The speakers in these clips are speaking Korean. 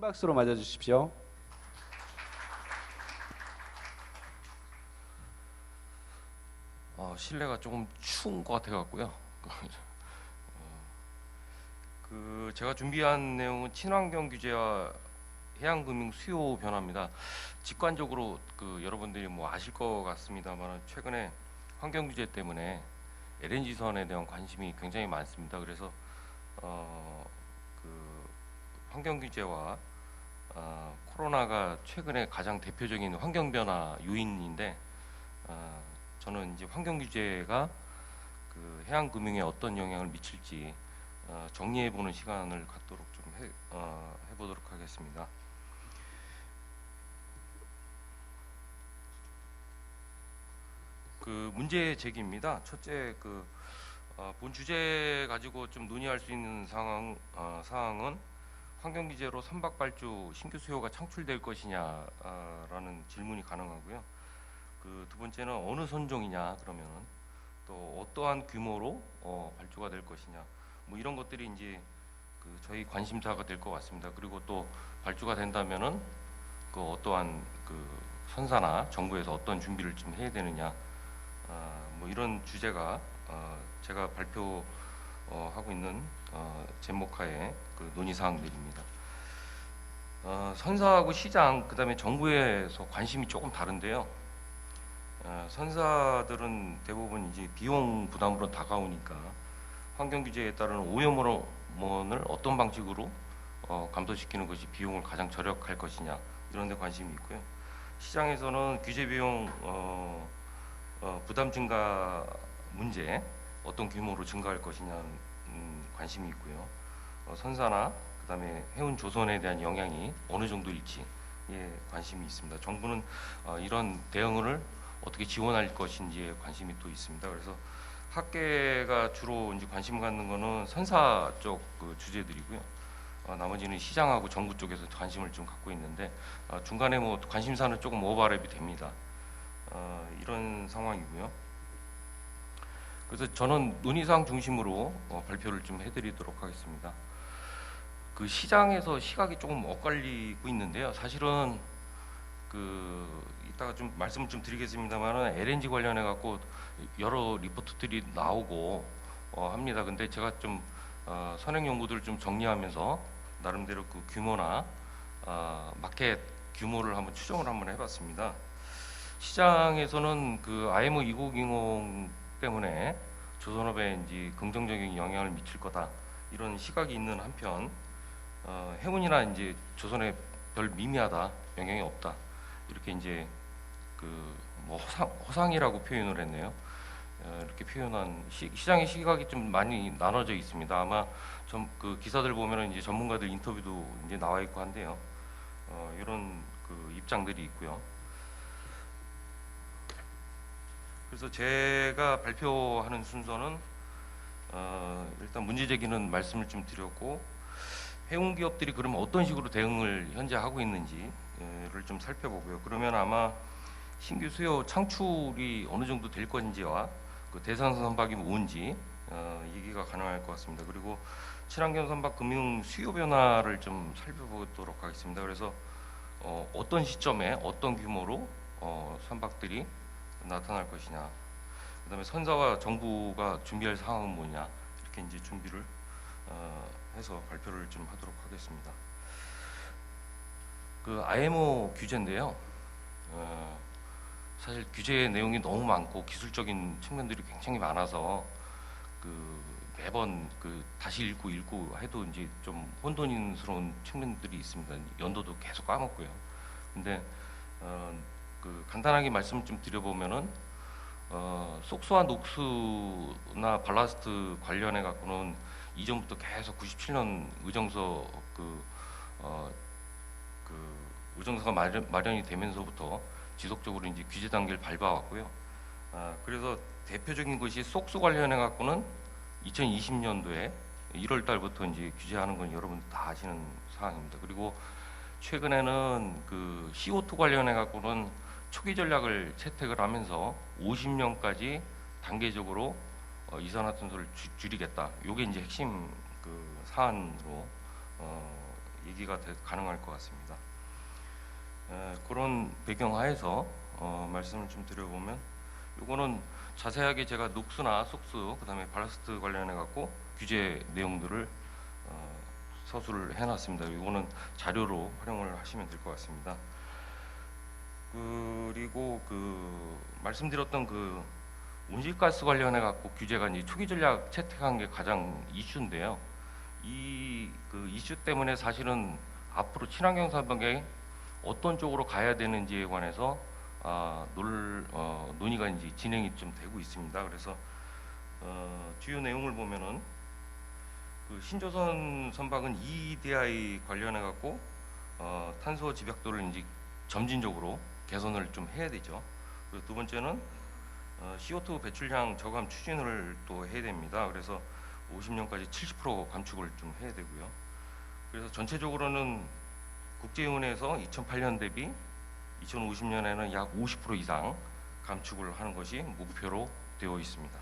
큰 박수로 맞아주십시오. 실내가 조금 추운 것 같아 갖고요. 제가 준비한 내용은 친환경 규제와 해양금융 수요 변화입니다. 직관적으로 여러분들이 뭐 아실 것 같습니다만 최근에 환경 규제 때문에 LNG 선에 대한 관심이 굉장히 많습니다. 그래서 환경 규제와 코로나가 최근에 가장 대표적인 환경 변화 요인인데 저는 이제 환경 규제가 해양 금융에 어떤 영향을 미칠지 정리해 보는 시간을 갖도록 좀 해보도록 하겠습니다. 문제 제기입니다. 첫째, 본 주제 가지고 좀 논의할 수 있는 사항은 환경 규제로 선박 발주 신규 수요가 창출될 것이냐라는 질문이 가능하고요. 두 번째는 어느 선종이냐, 그러면은 또 어떠한 규모로 발주가 될 것이냐, 뭐 이런 것들이 이제 저희 관심사가 될 것 같습니다. 그리고 또 발주가 된다면은 어떠한 선사나 정부에서 어떤 준비를 좀 해야 되느냐, 뭐 이런 주제가 제가 발표하고 있는 제목하에 논의 사항들입니다. 선사하고 시장, 그다음에 정부에서 관심이 조금 다른데요. 선사들은 대부분 이제 비용 부담으로 다가오니까 환경 규제에 따른 오염원을 어떤 방식으로 감소시키는 것이 비용을 가장 절약할 것이냐, 이런 데 관심이 있고요. 시장에서는 규제 비용 부담 증가 문제, 어떤 규모로 증가할 것이냐는 관심이 있고요. 선사나 그다음에 해운 조선에 대한 영향이 어느 정도일지에 관심이 있습니다. 정부는 이런 대응을 어떻게 지원할 것인지에 관심이 또 있습니다. 그래서 학계가 주로 이제 관심 갖는 거는 선사 쪽 주제들이고요. 나머지는 시장하고 정부 쪽에서 관심을 좀 갖고 있는데 중간에 뭐 관심사는 조금 오버랩이 됩니다. 이런 상황이고요. 그래서 저는 논의사항 중심으로 발표를 좀 해드리도록 하겠습니다. 시장에서 시각이 조금 엇갈리고 있는데요. 사실은 이따가 좀 말씀을 좀 드리겠습니다만은 LNG 관련해 갖고 여러 리포트들이 나오고 합니다. 근데 제가 좀 선행 연구들을 좀 정리하면서 나름대로 규모나 마켓 규모를 한번 추정을 한번 해봤습니다. 시장에서는 IMO 2020 때문에 조선업에 이제 긍정적인 영향을 미칠 거다, 이런 시각이 있는 한편 해운이나 이제 조선에 별 미미하다, 영향이 없다, 이렇게 이제 뭐 허상이라고 표현을 했네요. 이렇게 표현한 시장의 시각이 좀 많이 나눠져 있습니다. 아마 좀 기사들 보면은 이제 전문가들 인터뷰도 이제 나와 있고 한데요. 이런 입장들이 있고요. 그래서 제가 발표하는 순서는 일단 문제 제기는 말씀을 좀 드렸고, 해운 기업들이 그러면 어떤 식으로 대응을 현재 하고 있는지를 좀 살펴보고요. 그러면 아마 신규 수요 창출이 어느 정도 될 건지와 대상 선박이 뭔지 얘기가 가능할 것 같습니다. 그리고 친환경 선박 금융 수요 변화를 좀 살펴보도록 하겠습니다. 그래서 어떤 시점에 어떤 규모로 선박들이 나타날 것이냐, 그다음에 선사와 정부가 준비할 사항은 뭐냐, 이렇게 이제 준비를 해서 발표를 좀 하도록 하겠습니다. IMO 규제인데요. 사실 규제 내용이 너무 많고 기술적인 측면들이 굉장히 많아서 매번 다시 읽고 해도 이제 좀 혼돈스러운 측면들이 있습니다. 연도도 계속 까먹고요. 근데 간단하게 말씀 좀 드려보면은 속수와 녹수나 발라스트 관련해 갖고는 이전부터 계속 97년 의정서 의정서가 마련이 되면서부터 지속적으로 이제 규제 단계를 밟아왔고요. 그래서 대표적인 것이 속수 관련해 갖고는 2020년도에 1월 달부터 이제 규제하는 건 여러분 다 아시는 사항입니다. 그리고 최근에는 CO2 관련해 갖고는 초기 전략을 채택을 하면서 50년까지 단계적으로 이산화탄소를 줄이겠다. 이게 이제 핵심 사안으로 얘기가 가능할 것 같습니다. 그런 배경하에서 말씀을 좀 드려보면, 이거는 자세하게 제가 녹수나 속수, 그다음에 발라스트 관련해 갖고 규제 내용들을 서술을 해놨습니다. 이거는 자료로 활용을 하시면 될 것 같습니다. 그리고 말씀드렸던 온실가스 관련해 갖고 규제가 이제 초기 전략 채택한 게 가장 이슈인데요. 이 이슈 때문에 사실은 앞으로 친환경 산업에 어떤 쪽으로 가야 되는지에 관해서 논의가 이제 진행이 좀 되고 있습니다. 그래서 주요 내용을 보면은 신조선 선박은 EEDI 관련해 갖고 탄소 집약도를 이제 점진적으로 개선을 좀 해야 되죠. 그리고 두 번째는 CO2 배출량 저감 추진을 또 해야 됩니다. 그래서 50년까지 70% 감축을 좀 해야 되고요. 그래서 전체적으로는 국제위원회에서 2008년 대비 2050년에는 약 50% 이상 감축을 하는 것이 목표로 되어 있습니다.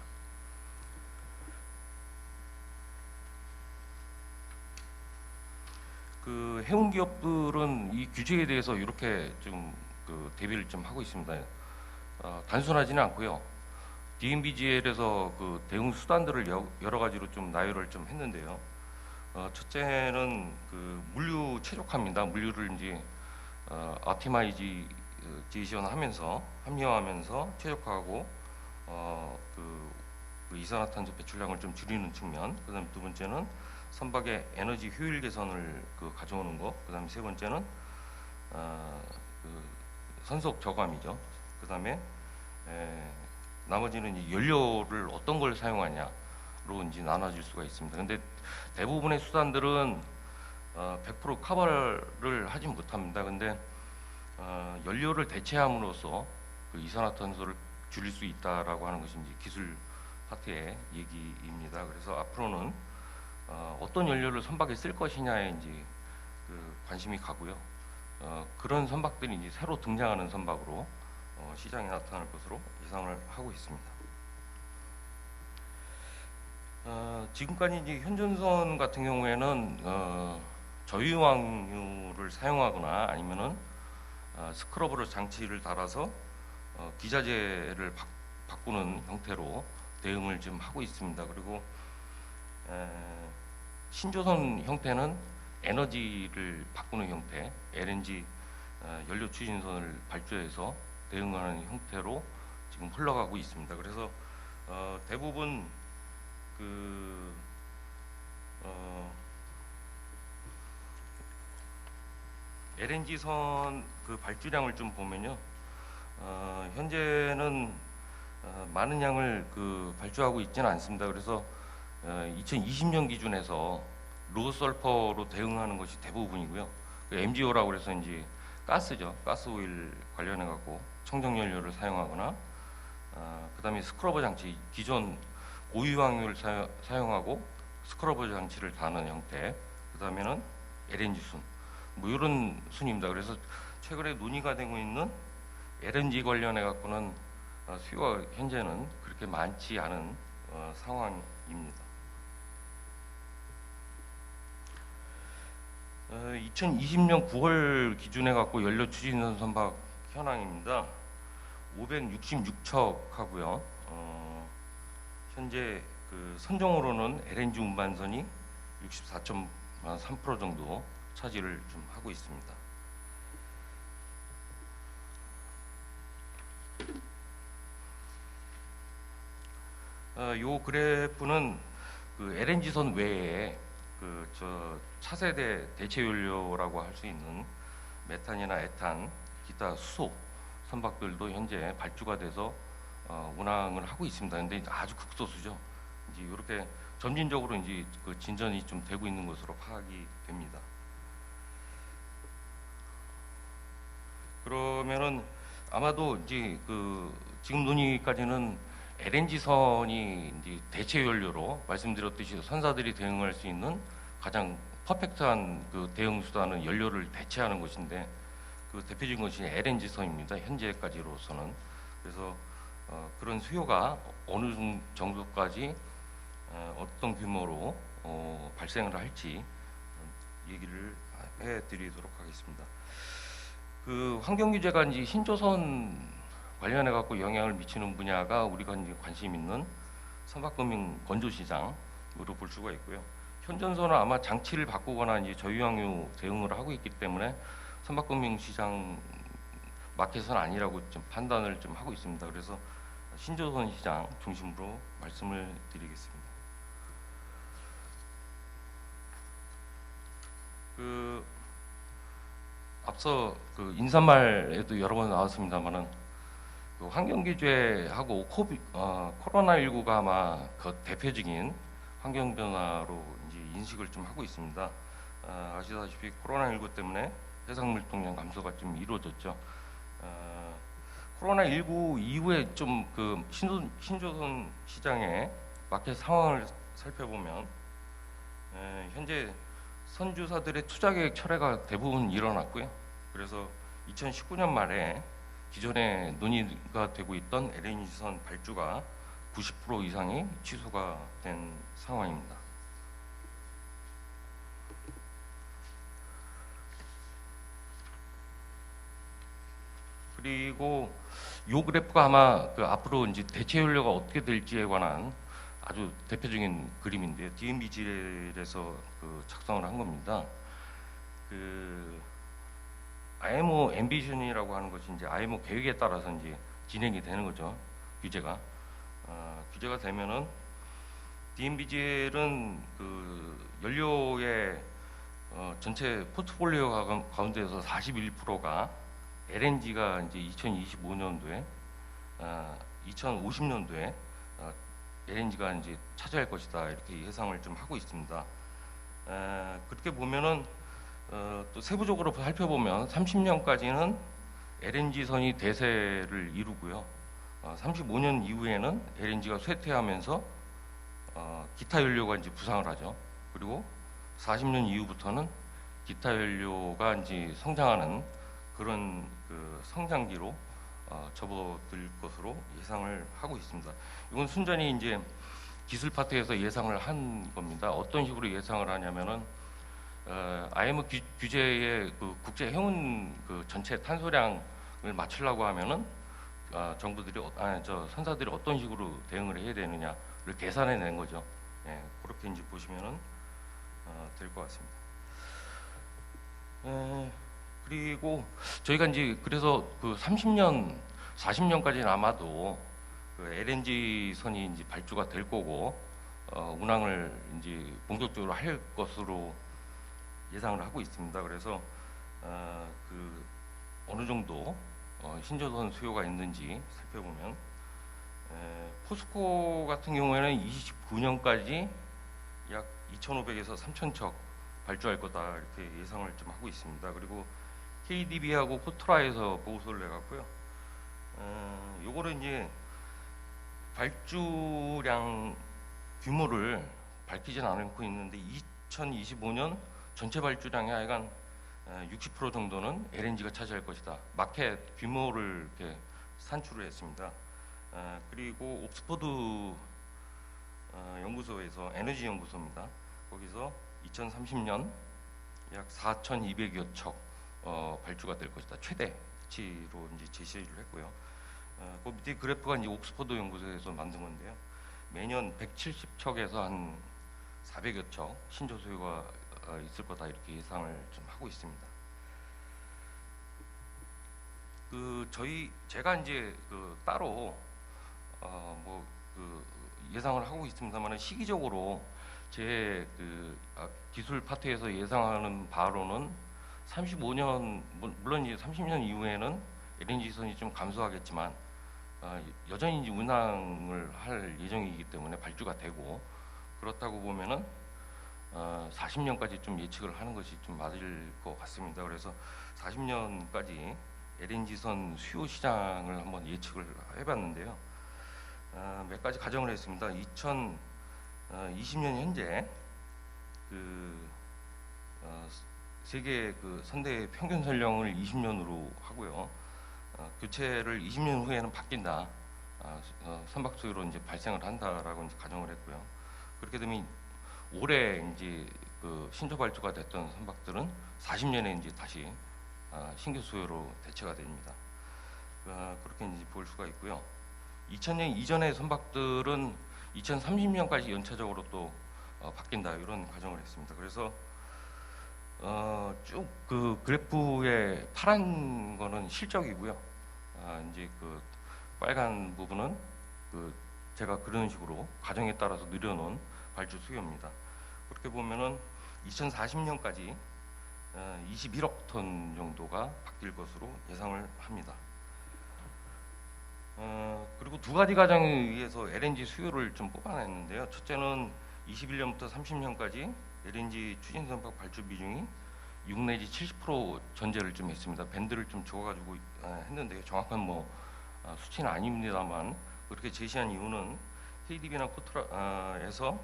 해운 기업들은 이 규제에 대해서 이렇게 좀 대비를 좀 하고 있습니다. 단순하지는 않고요. DMBGL에서 대응 수단들을 여러 가지로 좀 나열을 좀 했는데요. 첫째는 물류 최적화입니다. 물류를 이제 아티마이제이션 합리화하면서 최적화하고 이산화탄소 배출량을 좀 줄이는 측면. 그다음에 두 번째는 선박의 에너지 효율 개선을 가져오는 것. 그다음에 세 번째는 선속 저감이죠. 그다음에 나머지는 이 연료를 어떤 걸 사용하냐로 이제 나눠질 수가 있습니다. 근데 대부분의 수단들은 100% 커버를 하지 못합니다. 근데 연료를 대체함으로써 이산화탄소를 줄일 수 있다라고 하는 것이 이제 기술 파트의 얘기입니다. 그래서 앞으로는 어떤 연료를 선박에 쓸 것이냐에 이제 관심이 가고요. 그런 선박들이 이제 새로 등장하는 선박으로 시장에 나타날 것으로 예상을 하고 있습니다. 지금까지 이제 현존선 같은 경우에는 저유황유를 사용하거나 아니면은 스크러버 장치를 달아서 기자재를 바꾸는 형태로 대응을 좀 하고 있습니다. 그리고 신조선 형태는 에너지를 바꾸는 형태, LNG 연료 추진선을 발주해서 대응하는 형태로 지금 흘러가고 있습니다. 그래서 대부분 LNG선 발주량을 좀 보면요, 현재는 많은 양을 발주하고 있지는 않습니다. 그래서 2020년 기준에서 로설퍼로 대응하는 것이 대부분이고요. MGO라고 해서 이제 가스죠. 가스 오일 관련해 갖고 청정 연료를 사용하거나 그다음에 스크러버 장치, 기존 고유황유를 사용하고 스크러버 장치를 다는 형태. 그다음에는 LNG 순, 뭐 이런 순입니다. 그래서 최근에 논의가 되고 있는 LNG 관련해 갖고는 수요가 현재는 그렇게 많지 않은 상황입니다. 2020년 9월 기준에 갖고 연료 추진선 선박 현황입니다. 566척 하고요. 현재 선정으로는 LNG 운반선이 64.3% 정도 차지를 좀 하고 있습니다. 요 그래프는 LNG선 외에 차세대 대체 연료라고 할 수 있는 메탄이나 에탄, 기타 수소 선박들도 현재 발주가 돼서 운항을 하고 있습니다. 근데 아주 극소수죠. 이제 이렇게 점진적으로 이제 진전이 좀 되고 있는 것으로 파악이 됩니다. 그러면은 아마도 이제 지금 논의까지는 LNG선이 이제 대체 연료로 말씀드렸듯이 선사들이 대응할 수 있는 가장 퍼펙트한 대응 수단은 연료를 대체하는 것인데 대표적인 것이 LNG선입니다. 현재까지로서는. 그래서 그런 수요가 어느 정도까지 어떤 규모로 발생을 할지 얘기를 해드리도록 하겠습니다. 그 환경 규제가 이제 신조선 관련해 갖고 영향을 미치는 분야가 우리가 이제 관심 있는 선박금융 건조 시장으로 볼 수가 있고요. 현존서는 아마 장치를 바꾸거나 이제 저유황유 대응을 하고 있기 때문에 선박금융 시장 마켓은 아니라고 좀 판단을 좀 하고 있습니다. 그래서 신조선 시장 중심으로 말씀을 드리겠습니다. 그 앞서 그 인사말에도 여러 번 나왔습니다만은 그 환경 규제하고 코로나19가 아마 그 대표적인 환경 변화로 이제 인식을 좀 하고 있습니다. 아시다시피 코로나19 때문에 해상물 통량 감소가 좀 이루어졌죠. 코로나19 이후에 좀 그 신조선 시장의 마켓 상황을 살펴보면 현재 선주사들의 투자 계획 철회가 대부분 일어났고요. 그래서 2019년 말에 기존에 논의가 되고 있던 LNG선 발주가 90% 이상이 취소가 된 상황입니다. 그리고 이 그래프가 아마 그 앞으로 이제 대체 연료가 어떻게 될지에 관한 아주 대표적인 그림인데요. DNVGL에서 그 작성을 한 겁니다. 그 IMO 앰비션이라고 하는 것이 이제 IMO 계획에 따라서 이제 진행이 되는 거죠. 규제가 규제가 되면은 DNVGL은 그 연료의 전체 포트폴리오 가운데서 41%가 LNG가 이제 2025년도에 2050년도에 LNG가 이제 차지할 것이다 이렇게 예상을 좀 하고 있습니다. 그렇게 보면은 또 세부적으로 살펴보면 30년까지는 LNG 선이 대세를 이루고요. 35년 이후에는 LNG가 쇠퇴하면서 기타 연료가 이제 부상을 하죠. 그리고 40년 이후부터는 기타 연료가 이제 성장하는 그런 그 성장기로 접어들 것으로 예상을 하고 있습니다. 이건 순전히 이제 기술 파트에서 예상을 한 겁니다. 어떤 식으로 예상을 하냐면은 IMO 규제의 그 국제 해운 그 전체 탄소량을 맞추려고 하면은 정부들이 선사들이 어떤 식으로 대응을 해야 되느냐를 계산해 낸 거죠. 예, 그렇게 이제 보시면은 될 것 같습니다. 그리고 저희가 이제 그래서 그 30년, 40년까지는 아마도 그 LNG 선이 이제 발주가 될 거고 운항을 이제 본격적으로 할 것으로 예상을 하고 있습니다. 그래서 그 어느 정도 신조선 수요가 있는지 살펴보면 포스코 같은 경우에는 29년까지 약 2,500에서 3,000척 발주할 거다 이렇게 예상을 좀 하고 있습니다. 그리고 KDB하고 포트라에서 보고서를 내갔고요. 요거는 이제 발주량 규모를 밝히진 않고 있는데 2025년 전체 발주량의 하여간 60% 정도는 LNG가 차지할 것이다. 마켓 규모를 이렇게 산출을 했습니다. 그리고 옥스퍼드 연구소에서 에너지 연구소입니다. 거기서 2030년 약 4,200여 척 발주가 될 것이다. 최대치로 이제 제시를 했고요. 그 밑에 그래프가 이제 옥스퍼드 연구소에서 만든 건데요. 매년 170척에서 한 400여 척 신조 수요가 있을 거다 이렇게 예상을 좀 하고 있습니다. 제가 이제 그 따로 그 예상을 하고 있습니다만 시기적으로 제 그 기술 파트에서 예상하는 바로는 35년 물론 이제 30년 이후에는 LNG 선이 좀 감소하겠지만 여전히 이제 운항을 할 예정이기 때문에 발주가 되고 그렇다고 보면은 40년까지 좀 예측을 하는 것이 좀 맞을 것 같습니다. 그래서 40년까지 LNG선 수요 시장을 한번 예측을 해봤는데요. 몇 가지 가정을 했습니다. 2020년 현재 그 세계 그 선대 평균 선령을 20년으로 하고요. 교체를 20년 후에는 바뀐다. 선박 수요로 이제 발생을 한다라고 이제 가정을 했고요. 그렇게 되면 올해 이제 그 신조 발주가 됐던 선박들은 40년에 이제 다시 신규 수요로 대체가 됩니다. 그렇게 이제 볼 수가 있고요. 2000년 이전의 선박들은 2030년까지 연차적으로 또 바뀐다 이런 가정을 했습니다. 그래서 쭉 그 그래프의 파란 거는 실적이고요. 이제 그 빨간 부분은 그 제가 그런 식으로 가정에 따라서 늘여놓은 발주 수요입니다. 그렇게 보면은 2040년까지 21억 톤 정도가 바뀔 것으로 예상을 합니다. 그리고 두 가지 가정에 의해서 LNG 수요를 좀 뽑아냈는데요. 첫째는 21년부터 30년까지 LNG 추진 선박 발주 비중이 6 내지 70% 전제를 좀 했습니다. 밴드를 좀 적어가지고 했는데요. 정확한 수치는 아닙니다만 그렇게 제시한 이유는 KDB나 코트라에서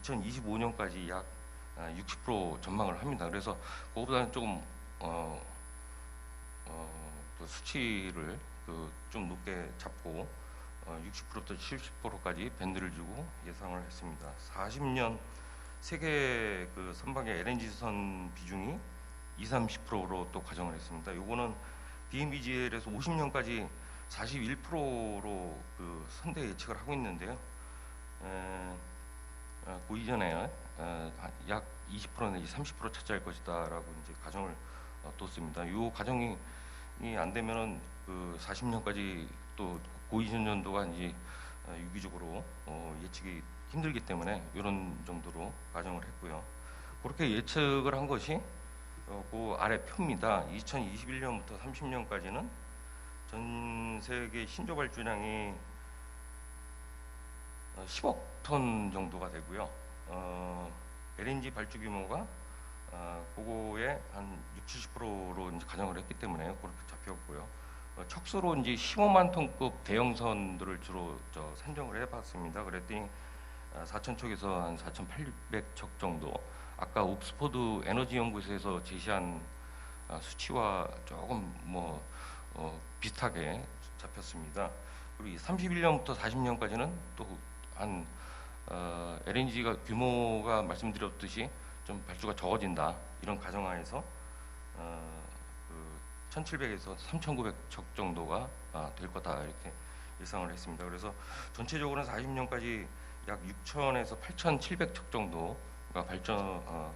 2025년까지 약 60% 전망을 합니다. 그래서 그거보다는 조금 그 수치를 좀 높게 잡고 60%부터 70%까지 밴드를 주고 예상을 했습니다. 40년 세계 그 선박의 LNG선 비중이 20-30%로 또 가정을 했습니다. 요거는 DNVGL에서 50년까지 41%로 그 선대 예측을 하고 있는데요. 그 이전에 약 20% 내지 30% 차지할 것이다라고 이제 가정을 뒀습니다. 요 가정이 안 되면은 그 40년까지 또 고이전 년도가 이제 유기적으로 예측이 힘들기 때문에 이런 정도로 가정을 했고요. 그렇게 예측을 한 것이 그 아래 표입니다. 2021년부터 30년까지는 전 세계 신조 발주량이 10억 톤 정도가 되고요. LNG 발주 규모가 그거의 한 60-70%로 이제 가정을 했기 때문에 그렇게 잡혔고요. 척수로 이제 15만 톤급 대형선들을 주로 산정을 해봤습니다. 그랬더니 4,000척에서 한 4,800척 정도. 아까 옥스퍼드 에너지 연구소에서 제시한 수치와 조금 비슷하게 잡혔습니다. 그리고 31년부터 40년까지는 또 한 LNG가 규모가 말씀드렸듯이 좀 발주가 적어진다 이런 가정하에서 1,700에서 3,900척 정도가 될 거다 이렇게 예상을 했습니다. 그래서 전체적으로는 40년까지 약 6,000에서 8,700척 정도가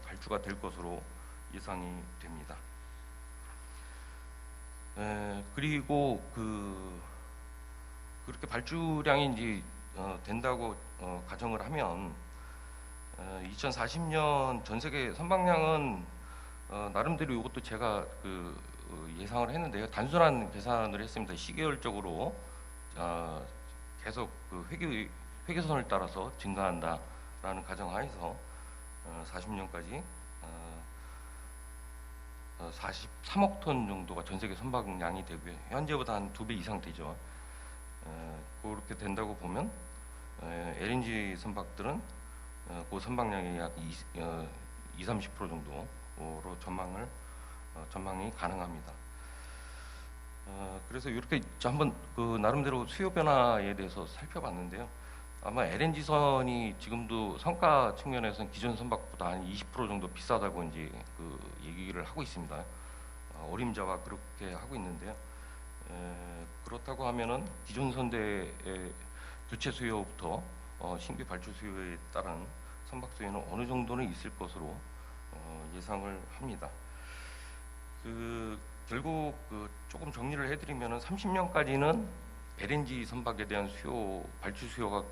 발주가 될 것으로 예상이 됩니다. 그리고 그렇게 발주량이 이제 된다고 가정을 하면 2040년 전 세계 선박량은 나름대로 이것도 제가 예상을 했는데요. 단순한 계산을 했습니다. 시계열적으로 계속 회계선을 따라서 증가한다라는 가정하에서 40년까지 43억 톤 정도가 전 세계 선박량이 되고요. 현재보다 한 2배 이상 되죠. 그렇게 된다고 보면 LNG 선박들은 그 선박량의 약 20-30% 정도로 전망이 가능합니다. 그래서 이렇게 한번 나름대로 수요 변화에 대해서 살펴봤는데요. 아마 LNG선이 지금도 성가 측면에서는 기존 선박보다 한 20% 정도 비싸다고 이제 얘기를 하고 있습니다. 어림잡아 그렇게 하고 있는데요. 그렇다고 하면은 기존 선대의 교체 수요부터 신규 발주 수요에 따른 선박 수요는 어느 정도는 있을 것으로 예상을 합니다. 결국 조금 정리를 해드리면은 30년까지는 LNG 선박에 대한 발주 수요가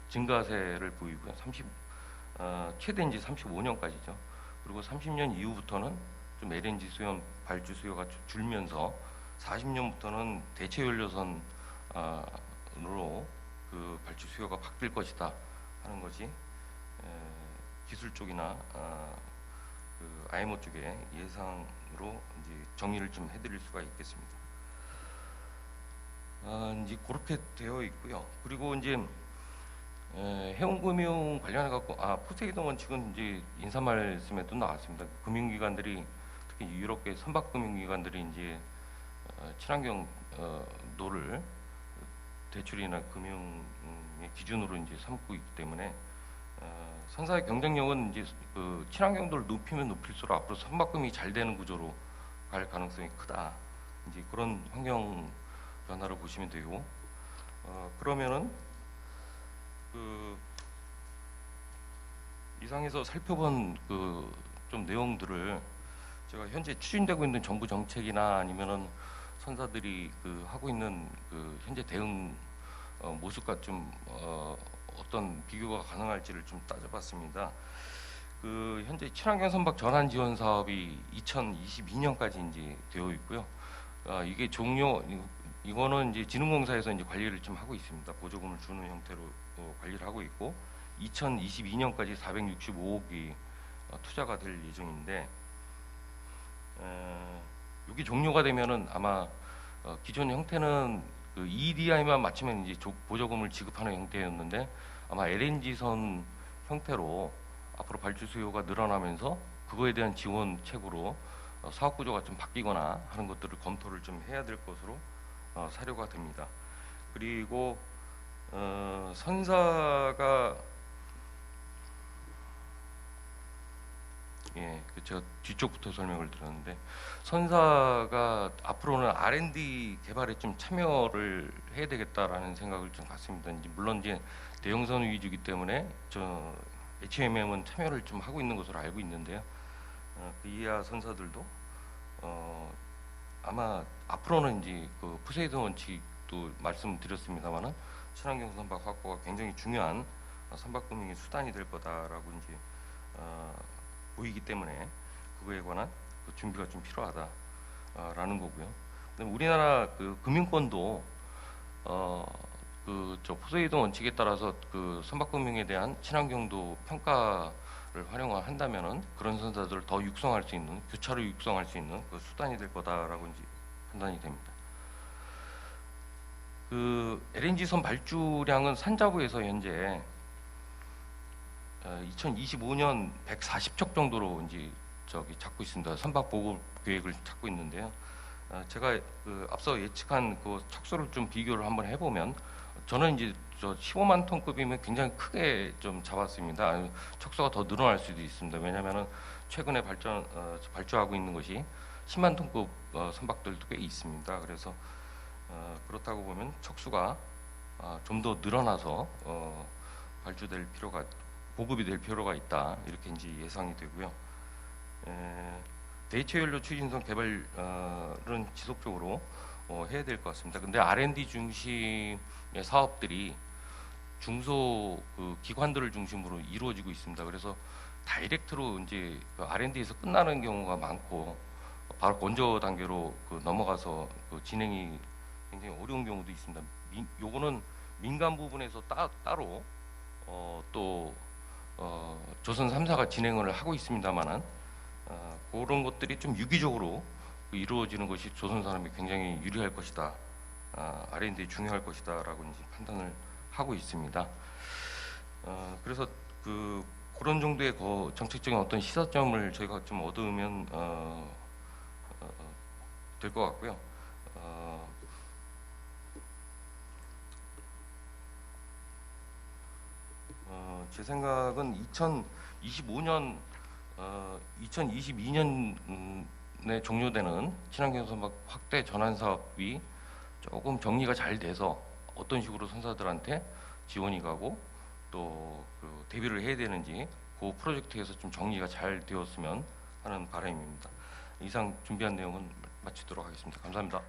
증가세를 보이고요. 최대인지 35년까지죠. 그리고 30년 이후부터는 좀 LNG 발주 수요가 줄면서 40년부터는 대체 연료선으로 발주 수요가 바뀔 것이다 하는 것이 기술 쪽이나 IMO 쪽의 예상으로 이제 정리를 좀 해드릴 수가 있겠습니다. 이제 그렇게 되어 있고요. 그리고 이제 해운금융 관련해 갖고 포세이돈 원칙은 이제 인사 말씀에도 나왔습니다. 금융기관들이 특히 유럽계 선박금융기관들이 이제 친환경도를 대출이나 금융의 기준으로 이제 삼고 있기 때문에 선사의 경쟁력은 이제 그 친환경도를 높이면 높일수록 앞으로 선박금이 잘 되는 구조로 갈 가능성이 크다. 이제 그런 환경 변화를 보시면 되고, 그러면은 그 이상에서 살펴본 그 좀 내용들을 제가 현재 추진되고 있는 정부 정책이나 아니면은 선사들이 그 하고 있는 그 현재 대응 모습과 좀 어떤 비교가 가능할지를 좀 따져봤습니다. 그 현재 친환경 선박 전환 지원 사업이 2022년까지 이제 되어 있고요. 이게 이거는 이제 진흥공사에서 이제 관리를 좀 하고 있습니다. 보조금을 주는 형태로 관리를 하고 있고 2022년까지 465억이 투자가 될 예정인데 여기 종료가 되면은 아마 기존 형태는 그 EEDI만 맞추면 이제 보조금을 지급하는 형태였는데 아마 LNG선 형태로 앞으로 발주 수요가 늘어나면서 그거에 대한 지원책으로 사업 구조가 좀 바뀌거나 하는 것들을 검토를 좀 해야 될 것으로 사료가 됩니다. 그리고 선사가 제가 뒤쪽부터 설명을 드렸는데 선사가 앞으로는 R&D 개발에 좀 참여를 해야 되겠다라는 생각을 좀 갖습니다. 이제 물론 이제 대형선 위주이기 때문에 저 HMM은 참여를 좀 하고 있는 것으로 알고 있는데요. 그 이하 선사들도 아마 앞으로는 이제 그 포세이돈 원칙도 말씀드렸습니다만은 친환경 선박 확보가 굉장히 중요한 선박금융의 수단이 될 거다라고 이제 보이기 때문에 그거에 관한 그 준비가 좀 필요하다라는 거고요. 그다음에 우리나라 그 금융권도 그 포세이돈 원칙에 따라서 그 선박금융에 대한 친환경도 평가를 활용한다면은 그런 선사들을 더 육성할 수 있는 교차로 육성할 수 있는 그 수단이 될 거다라고 이제 판단이 됩니다. 그 LNG선 발주량은 산자부에서 현재 2025년 140척 정도로 이제 잡고 있습니다. 선박 보급 계획을 잡고 있는데요. 제가 그 앞서 예측한 그 척수를 좀 비교를 한번 해보면 저는 이제 15만 톤급이면 굉장히 크게 좀 잡았습니다. 척수가 더 늘어날 수도 있습니다. 왜냐하면은 최근에 발주하고 있는 것이 10만 톤급 선박들도 꽤 있습니다. 그래서 그렇다고 보면 척수가 좀 더 늘어나서 발주될 필요가 보급이 될 필요가 있다 이렇게 이제 예상이 되고요. 대체연료 추진선 개발은 지속적으로 해야 될 것 같습니다. 근데 R&D 중심의 사업들이 중소 그 기관들을 중심으로 이루어지고 있습니다. 그래서 다이렉트로 이제 그 R&D에서 끝나는 경우가 많고 바로 건조 단계로 그 넘어가서 그 진행이 굉장히 어려운 경우도 있습니다. 요거는 민간 부분에서 따로 또 조선 3사가 진행을 하고 있습니다만은 그런 것들이 좀 유기적으로 이루어지는 것이 조선 산업이 굉장히 유리할 것이다, R&D 중요할 것이다라고 이제 판단을 하고 있습니다. 그래서 그런 정도의 정책적인 어떤 시사점을 저희가 좀 얻으면 될 것 같고요. 제 생각은 2022년에 종료되는 친환경 선박 확대 전환 사업이 조금 정리가 잘 돼서 어떤 식으로 선사들한테 지원이 가고 또 그 대비를 해야 되는지 그 프로젝트에서 좀 정리가 잘 되었으면 하는 바람입니다. 이상 준비한 내용은 마치도록 하겠습니다. 감사합니다.